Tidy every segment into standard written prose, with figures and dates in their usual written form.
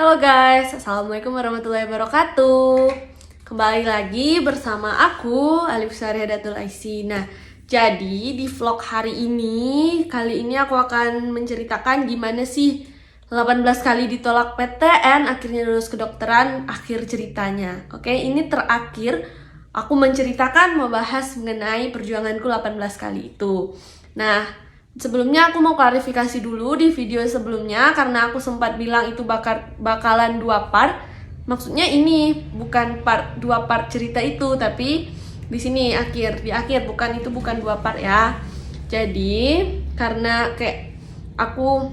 Halo guys, Assalamualaikum warahmatullahi wabarakatuh. Kembali lagi bersama aku, Alif Saryadatul Aisy. Nah, jadi di vlog kali ini aku akan menceritakan gimana sih 18 kali ditolak PTN, akhirnya lulus kedokteran, akhir ceritanya. Oke, ini terakhir aku menceritakan, membahas mengenai perjuanganku 18 kali itu. Nah, sebelumnya aku mau klarifikasi dulu di video sebelumnya karena aku sempat bilang itu bakalan 2 part. Maksudnya ini bukan dua part cerita itu, tapi di sini di akhir bukan 2 part ya. Jadi karena kayak aku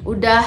udah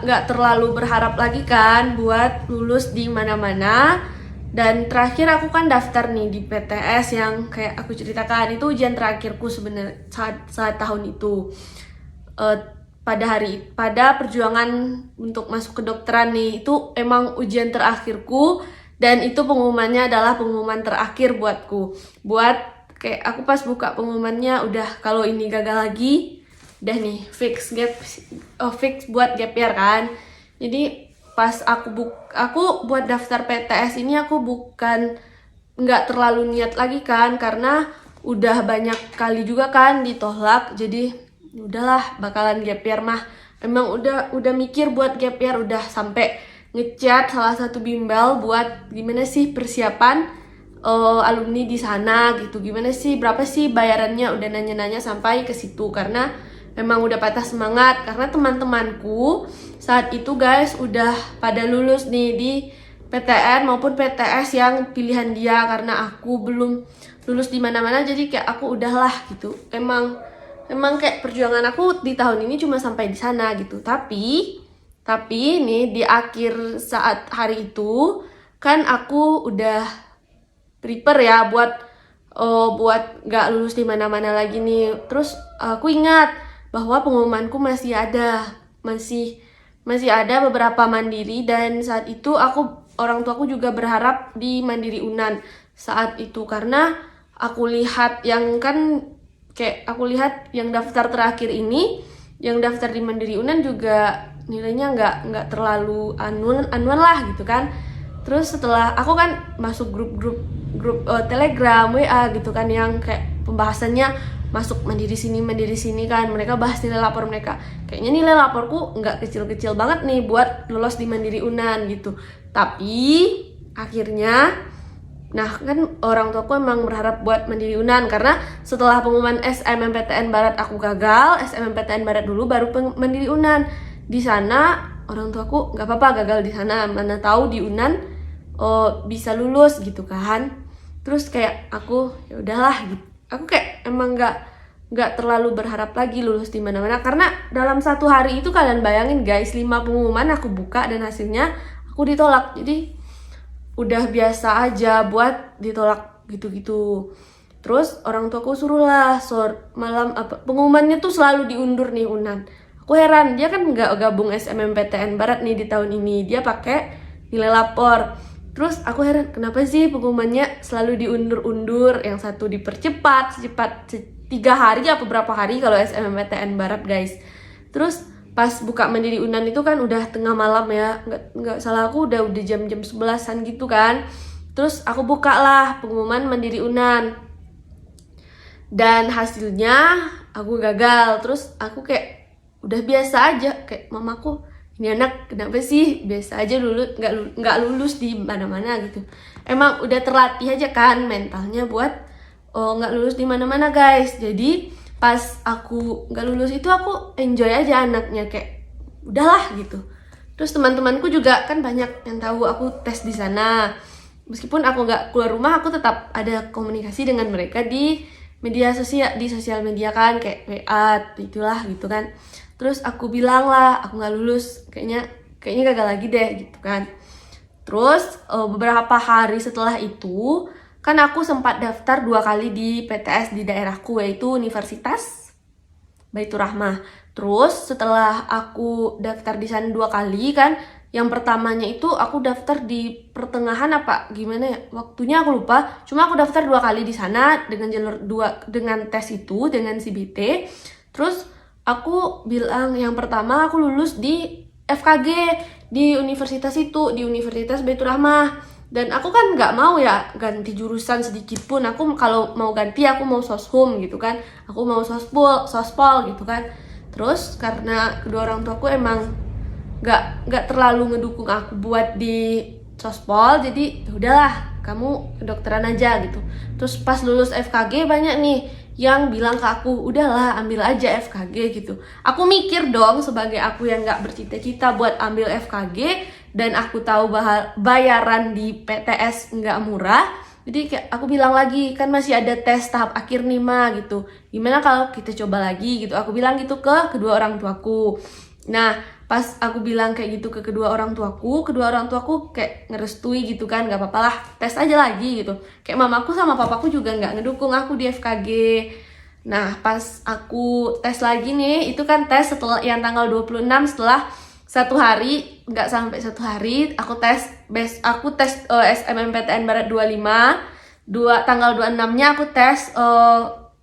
nggak terlalu berharap lagi kan buat lulus di mana-mana. Dan terakhir aku kan daftar nih di PTS yang kayak aku ceritakan, itu ujian terakhirku sebenarnya saat tahun itu. Pada perjuangan untuk masuk kedokteran nih, itu emang ujian terakhirku, dan itu pengumumannya adalah pengumuman terakhir buatku. Buat kayak aku pas buka pengumumannya udah, kalau ini gagal lagi udah nih fix buat gap year kan. Jadi pas aku buat daftar PTS ini, aku bukan nggak terlalu niat lagi kan, karena udah banyak kali juga kan ditolak. Jadi udahlah, bakalan gap year mah. Emang udah mikir buat gap year, udah sampai ngechat salah satu bimbel buat gimana sih persiapan alumni di sana gitu, gimana sih, berapa sih bayarannya, udah nanya-nanya sampai ke situ. Karena memang udah patah semangat, karena teman-temanku saat itu guys udah pada lulus nih di PTN maupun PTS yang pilihan dia, karena aku belum lulus di mana-mana. Jadi kayak aku udahlah gitu. Emang kayak perjuangan aku di tahun ini cuma sampai di sana gitu. Tapi nih di akhir saat hari itu kan aku udah prepare ya buat nggak lulus di mana-mana lagi nih. Terus aku ingat bahwa pengumumanku masih ada beberapa mandiri, dan saat itu orang tuaku juga berharap di Mandiri Unan saat itu, karena aku lihat yang daftar terakhir ini, yang daftar di Mandiri Unan juga nilainya nggak terlalu anuan lah gitu kan. Terus setelah aku kan masuk grup Telegram, WA gitu kan, yang kayak pembahasannya masuk mandiri sini kan, mereka bahas nilai lapor mereka. Kayaknya nilai laporku nggak kecil-kecil banget nih buat lolos di Mandiri Unan gitu. Tapi akhirnya, nah kan orang tuaku emang berharap buat Mandiri Unan, karena setelah pengumuman SNMPTN Barat aku gagal, SNMPTN Barat dulu baru Mandiri Unan. Di sana orang tuaku nggak apa-apa gagal di sana, mana tahu di Unan bisa lulus gitu kan. Terus kayak aku ya udahlah gitu. Aku kayak emang nggak terlalu berharap lagi lulus di mana-mana, karena dalam satu hari itu kalian bayangin guys, 5 pengumuman aku buka dan hasilnya aku ditolak. Jadi udah biasa aja buat ditolak gitu-gitu. Terus orang tuaku suruh lah malam pengumumannya tuh selalu diundur nih Unan. Aku heran, dia kan nggak gabung SNMPTN Barat nih di tahun ini, dia pakai nilai lapor. Terus aku heran, kenapa sih pengumumannya selalu diundur-undur, yang satu dipercepat 3 hari apa berapa hari kalau SNMPTN Barat guys. Terus pas buka Mandiri Unan itu kan udah tengah malam ya, nggak salah aku udah jam 11-an gitu kan. Terus aku buka lah pengumuman Mandiri Unan, dan hasilnya aku gagal. Terus aku kayak udah biasa aja, kayak mamaku, ini anak kenapa sih biasa aja dulu nggak lulus di mana-mana gitu. Emang udah terlatih aja kan mentalnya buat nggak lulus di mana-mana guys. Jadi pas aku nggak lulus itu aku enjoy aja anaknya, kayak udahlah gitu. Terus teman-temanku juga kan banyak yang tahu aku tes di sana. Meskipun aku nggak keluar rumah, aku tetap ada komunikasi dengan mereka di sosial media kan, kayak WA itulah gitu kan. Terus aku bilang lah aku nggak lulus, kayaknya gagal lagi deh gitu kan. Terus beberapa hari setelah itu kan aku sempat daftar 2 kali di PTS di daerahku, yaitu Universitas Baitur Rahmah. Terus setelah aku daftar di sana 2 kali kan, yang pertamanya itu aku daftar di pertengahan apa gimana ya, waktunya aku lupa. Cuma aku daftar 2 kali di sana dengan jalur dengan tes itu, dengan CBT. Terus aku bilang yang pertama aku lulus di FKG di universitas itu, di Universitas Baitur Rahmah. Dan aku kan nggak mau ya ganti jurusan sedikit pun. Aku kalau mau ganti aku mau soshum gitu kan, aku mau sospol gitu kan. Terus karena kedua orang tuaku emang nggak terlalu ngedukung aku buat di sospol, jadi udahlah kamu kedokteran aja gitu. Terus pas lulus FKG banyak nih yang bilang ke aku, udahlah ambil aja FKG gitu. Aku mikir dong, sebagai aku yang nggak bercita-cita buat ambil FKG dan aku tahu bayaran di PTS nggak murah, jadi kayak aku bilang lagi, kan masih ada tes tahap akhir nih Ma gitu, gimana kalau kita coba lagi gitu. Aku bilang gitu ke kedua orang tuaku. Nah pas aku bilang kayak gitu ke kedua orang tuaku kayak ngerestui gitu kan, nggak apa-apa lah tes aja lagi gitu. Kayak mamaku sama papaku juga nggak ngedukung aku di FKG. Nah pas aku tes lagi nih, itu kan tes setelah yang tanggal 26, setelah satu hari, nggak sampai satu hari aku tes SNMPTN Barat 25, tanggal 26 nya aku tes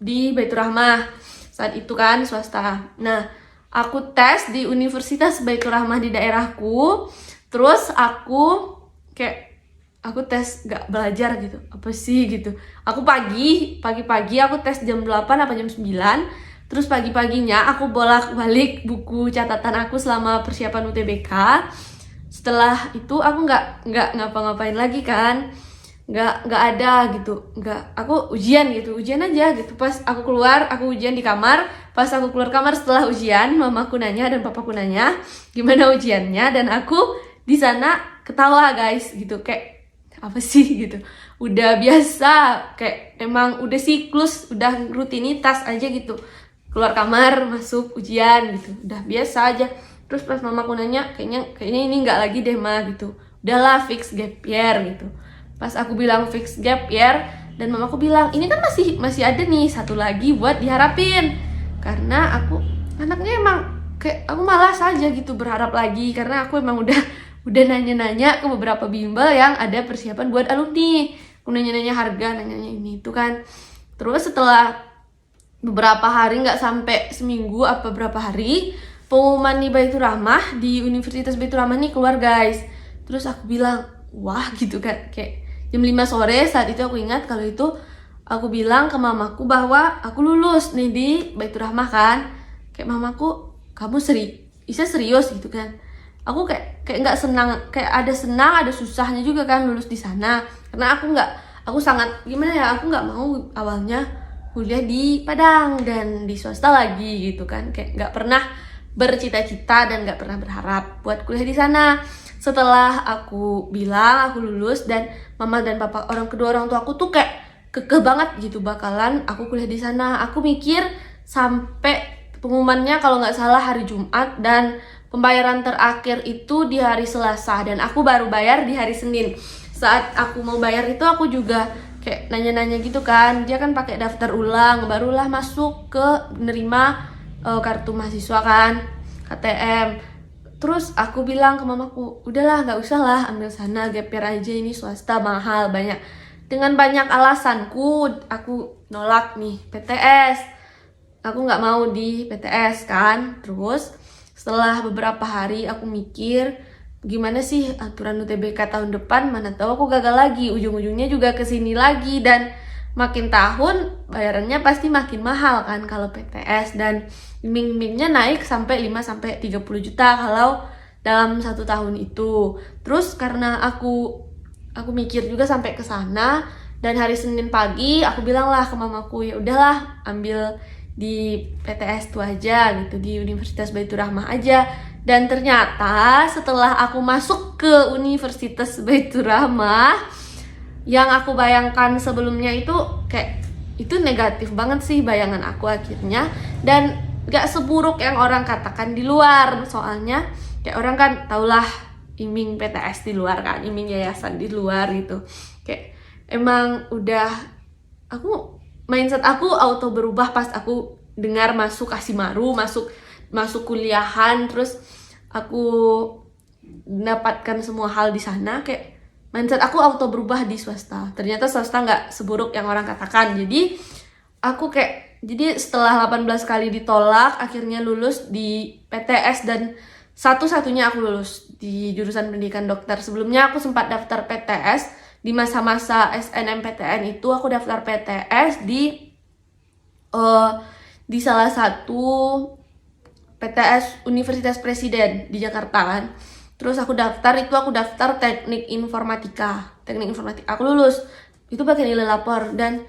di Baitur Rahmah saat itu kan swasta. Nah aku tes di Universitas Baitur Rahmah di daerahku, terus aku tes gak belajar gitu, apa sih gitu. Aku pagi-pagi aku tes jam 8 apa jam 9. Terus pagi-paginya aku bolak-balik buku catatan aku selama persiapan UTBK. Setelah itu aku nggak ngapa-ngapain lagi kan, nggak ada gitu, aku ujian aja gitu. Pas aku keluar, aku ujian di kamar. Pas aku keluar kamar setelah ujian, mamaku nanya dan papaku nanya gimana ujiannya, dan aku di sana ketawa guys gitu, kayak apa sih gitu. Udah biasa, kayak emang udah siklus, udah rutinitas aja gitu. Keluar kamar, masuk ujian gitu, udah biasa aja. Terus pas mamaku nanya, kayaknya ini nggak lagi deh Ma gitu, udahlah fix gap year gitu. Pas aku bilang fix gap year, dan mamaku bilang ini kan masih ada nih satu lagi buat diharapin. Karena aku anaknya emang kayak aku malas aja gitu berharap lagi, karena aku emang udah nanya-nanya ke beberapa bimbel yang ada persiapan buat alumni. Aku nanya-nanya harga, nanya-nanya ini itu kan. Terus setelah beberapa hari, nggak sampai seminggu apa berapa hari, pengumuman di Baitur Rahmah, di Universitas Baitur Rahmah nih keluar guys. Terus aku bilang wah gitu kan, kayak jam 5 sore saat itu aku ingat. Kalau itu aku bilang ke mamaku bahwa aku lulus nih di Baitur Rahmah kan. Kayak mamaku, kamu serius gitu kan. Aku kayak nggak senang, kayak ada senang ada susahnya juga kan lulus di sana. Karena aku sangat gimana ya, aku nggak mau awalnya kuliah di Padang dan di swasta lagi gitu kan, kayak nggak pernah bercita-cita dan nggak pernah berharap buat kuliah di sana. Setelah aku bilang aku lulus, dan mama dan papa kedua orang tua aku tuh kayak kekeh banget gitu bakalan aku kuliah di sana. Aku mikir sampai pengumumannya kalau nggak salah hari Jumat, dan pembayaran terakhir itu di hari Selasa, dan aku baru bayar di hari Senin. Saat aku mau bayar itu aku juga kayak nanya-nanya gitu kan, dia kan pakai daftar ulang, barulah masuk ke nerima kartu mahasiswa kan, KTM. Terus aku bilang ke mamaku, udahlah nggak usah lah ambil sana, gap year aja, ini swasta mahal banyak. Dengan banyak alasanku aku nolak nih PTS, aku nggak mau di PTS kan. Terus setelah beberapa hari aku mikir, gimana sih aturan UTBK tahun depan, mana tahu aku gagal lagi, ujung-ujungnya juga kesini lagi, dan makin tahun bayarannya pasti makin mahal kan kalau PTS, dan iming-imingnya naik sampai 5-30 juta kalau dalam 1 tahun itu. Terus karena aku mikir juga sampai ke sana, dan hari Senin pagi aku bilang lah ke mamaku, ya udahlah ambil di PTS tuh aja gitu, di Universitas Baitur Rahmah aja. Dan ternyata setelah aku masuk ke Universitas Baitur Rahmah, yang aku bayangkan sebelumnya itu kayak itu negatif banget sih bayangan aku akhirnya, dan gak seburuk yang orang katakan di luar. Soalnya kayak orang kan taulah iming PTS di luar kan, iming yayasan di luar gitu. Kayak emang udah, mindset aku auto berubah pas aku dengar masuk Asimaru, masuk kuliahan, terus aku mendapatkan semua hal di sana. Kayak mindset aku auto berubah di swasta. Ternyata swasta nggak seburuk yang orang katakan. Jadi setelah 18 kali ditolak, akhirnya lulus di PTS, dan satu-satunya aku lulus di jurusan pendidikan dokter. Sebelumnya aku sempat daftar PTS di masa-masa SNMPTN itu. Aku daftar PTS di salah satu PTS Universitas Presiden di Jakarta kan. Terus aku daftar teknik informatika. Aku lulus. Itu pakai nilai lapor dan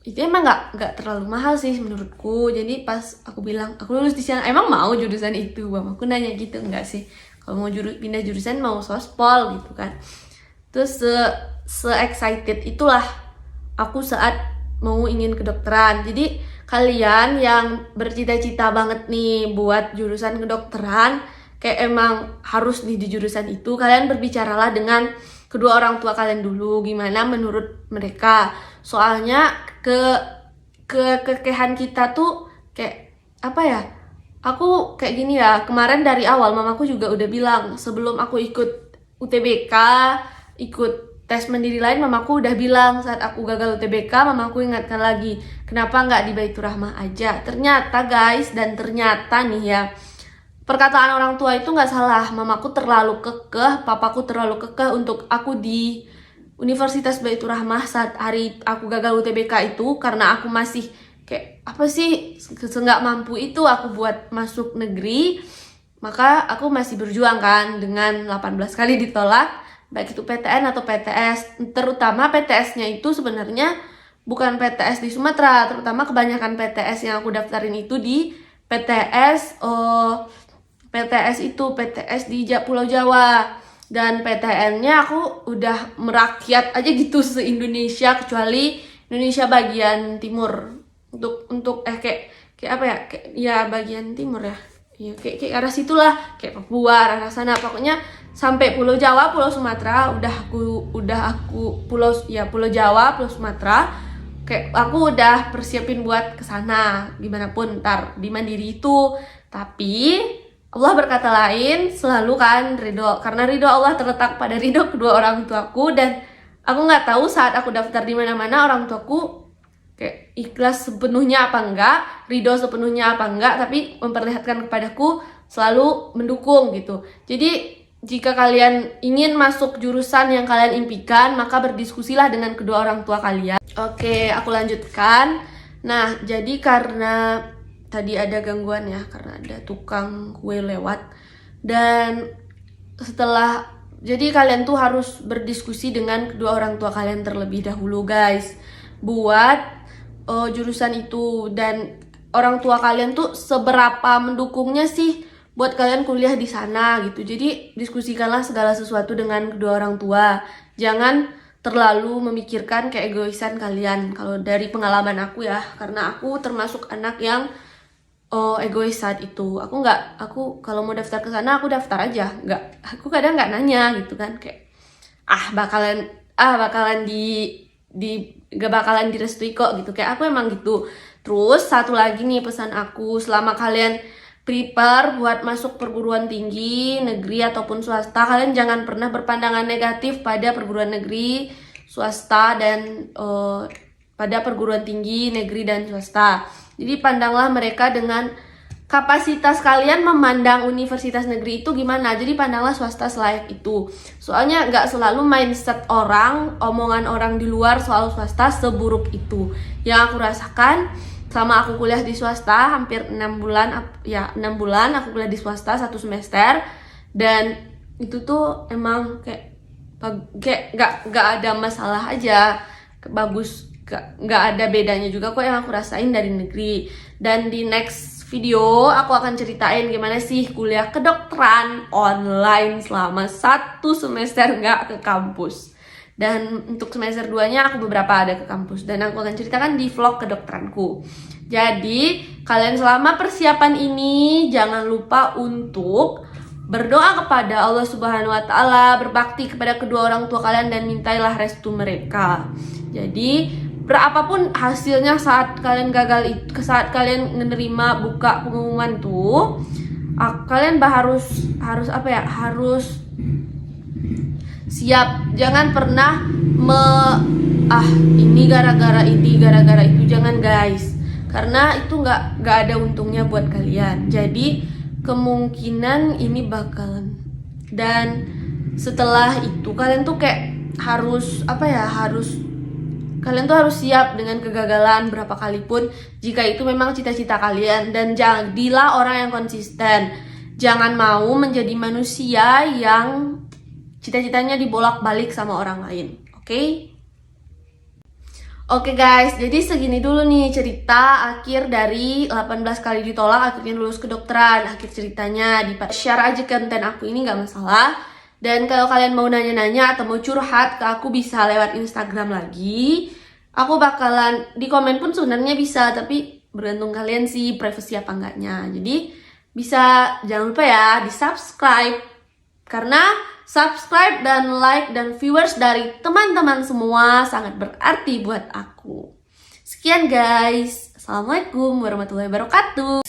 itu emang nggak terlalu mahal sih menurutku. Jadi pas aku bilang aku lulus di sana, emang mau jurusan itu, aku nanya gitu. Enggak sih, kalau mau pindah jurusan mau sospol gitu kan. Terus se excited itulah aku saat mau ingin kedokteran. Jadi kalian yang bercita-cita banget nih buat jurusan kedokteran, kayak emang harus di jurusan itu, kalian berbicaralah dengan kedua orang tua kalian dulu gimana menurut mereka. Soalnya kekehan kita tuh kayak apa ya, aku kayak gini ya, kemarin dari awal mamaku juga udah bilang sebelum aku ikut UTBK, ikut tes mandiri lain, mamaku udah bilang saat aku gagal UTBK, mamaku ingatkan lagi, kenapa nggak di Baitur Rahmah aja. Ternyata guys, dan ternyata nih ya, perkataan orang tua itu nggak salah. Mamaku terlalu kekeh, papaku terlalu kekeh untuk aku di Universitas Baitur Rahmah saat hari aku gagal UTBK itu, karena aku masih kayak apa sih, nggak mampu itu aku buat masuk negeri. Maka aku masih berjuang kan dengan 18 kali ditolak, baik itu PTN atau PTS. Terutama PTS-nya itu sebenarnya bukan PTS di Sumatera, terutama kebanyakan PTS yang aku daftarin itu di PTS di Pulau Jawa. Dan PTN-nya aku udah merakyat aja gitu se-Indonesia, kecuali Indonesia bagian timur. Untuk kayak apa ya? Kayak ya bagian timur ya. Ya kayak arah situlah, kayak Papua, arah sana. Pokoknya sampai Pulau Jawa, Pulau Sumatera udah aku Pulau Jawa, Pulau Sumatera. Kayak aku udah persiapin buat kesana gimana pun ntar di mandiri itu. Tapi Allah berkata lain selalu kan, ridho. Karena ridho Allah terletak pada ridho kedua orang tuaku, dan aku nggak tahu saat aku daftar di mana-mana orang tuaku kayak ikhlas sepenuhnya apa enggak, ridho sepenuhnya apa enggak, tapi memperlihatkan kepadaku selalu mendukung gitu. Jadi jika kalian ingin masuk jurusan yang kalian impikan, maka berdiskusilah dengan kedua orang tua kalian. Oke, aku lanjutkan. Nah, jadi karena tadi ada gangguan ya, karena ada tukang kue lewat. Dan jadi kalian tuh harus berdiskusi dengan kedua orang tua kalian terlebih dahulu guys, buat jurusan itu. Dan orang tua kalian tuh seberapa mendukungnya sih buat kalian kuliah di sana gitu. Jadi diskusikanlah segala sesuatu dengan kedua orang tua. Jangan terlalu memikirkan keegoisan kalian. Kalau dari pengalaman aku ya, karena aku termasuk anak yang egois saat itu. Aku kalau mau daftar ke sana aku daftar aja. Aku kadang nggak nanya gitu kan, kayak bakalan gak bakalan direstui kok gitu. Kayak aku emang gitu. Terus satu lagi nih pesan aku, selama kalian prepare buat masuk perguruan tinggi negeri ataupun swasta, kalian jangan pernah berpandangan negatif pada perguruan negeri, swasta, dan pada perguruan tinggi negeri dan swasta. Jadi pandanglah mereka dengan kapasitas kalian memandang universitas negeri itu gimana. Jadi pandanglah swasta selayak itu. Soalnya nggak selalu mindset omongan orang di luar soal swasta seburuk itu. Yang aku rasakan selama aku kuliah di swasta hampir 6 bulan aku kuliah di swasta 1 semester, dan itu tuh emang kayak nggak ada masalah aja, bagus, nggak ada bedanya juga kok yang aku rasain dari negeri. Dan di next video aku akan ceritain gimana sih kuliah kedokteran online selama 1 semester nggak ke kampus. Dan untuk semester 2-nya aku beberapa ada ke kampus, dan aku akan ceritakan di vlog kedokteranku. Jadi kalian selama persiapan ini jangan lupa untuk berdoa kepada Allah Subhanahu wa Ta'ala, berbakti kepada kedua orang tua kalian, dan mintailah restu mereka. Jadi berapapun hasilnya saat kalian saat kalian menerima buka pengumuman tuh, kalian harus siap. Jangan pernah ini gara-gara itu, jangan guys, karena itu nggak ada untungnya buat kalian. Jadi kemungkinan ini bakalan. Dan setelah itu kalian tuh kayak harus kalian tuh harus siap dengan kegagalan berapa kali pun jika itu memang cita-cita kalian. Dan jadilah orang yang konsisten. Jangan mau menjadi manusia yang cita-citanya dibolak-balik sama orang lain. Oke? Oke guys, jadi segini dulu nih cerita akhir dari 18 kali ditolak akhirnya lulus kedokteran. Akhir ceritanya share aja konten aku ini gak masalah. Dan kalau kalian mau nanya-nanya atau mau curhat ke aku bisa lewat Instagram lagi. Aku bakalan di komen pun sebenarnya bisa, tapi bergantung kalian sih privacy apa enggaknya. Jadi bisa, jangan lupa ya di subscribe, karena subscribe dan like dan viewers dari teman-teman semua sangat berarti buat aku. Sekian guys, assalamualaikum warahmatullahi wabarakatuh.